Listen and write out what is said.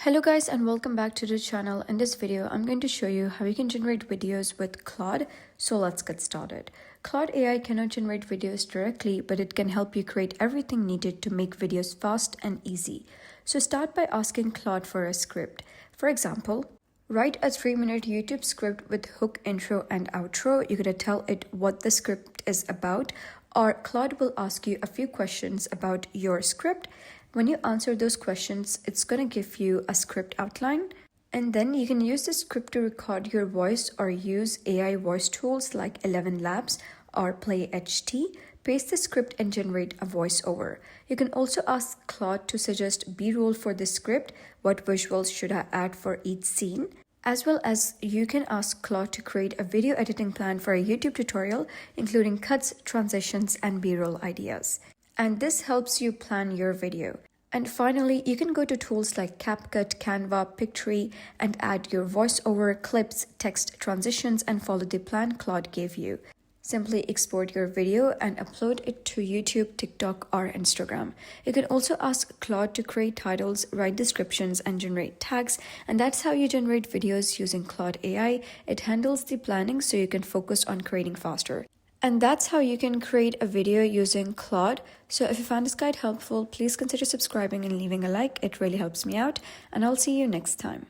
Hello guys and welcome back to the channel. In this video, I'm going to show you how you can generate videos with Claude. So let's get started. Claude AI cannot generate videos directly, but it can help you create everything needed to make videos fast and easy. So start by asking Claude for a script. For example, write a 3-minute YouTube script with hook, intro, and outro. You're going to tell it what the script is about, or Claude will ask you a few questions about your script. When you answer those questions, it's going to give you a script outline. And then you can use the script to record your voice or use AI voice tools like 11 Labs or Play HT. Paste the script and generate a voiceover. You can also ask Claude to suggest B-roll for the script, what visuals should I add for each scene, as well as you can ask Claude to create a video editing plan for a YouTube tutorial, including cuts, transitions, and B-roll ideas. And this helps you plan your video. And finally, you can go to tools like CapCut, Canva, Pictory, and add your voiceover, clips, text transitions, and follow the plan Claude gave you. Simply export your video and upload it to YouTube, TikTok, or Instagram. You can also ask Claude to create titles, write descriptions, and generate tags. And that's how you generate videos using Claude AI. It handles the planning so you can focus on creating faster. And that's how you can create a video using Claude. So if you found this guide helpful, please consider subscribing and leaving a like. It really helps me out. And I'll see you next time.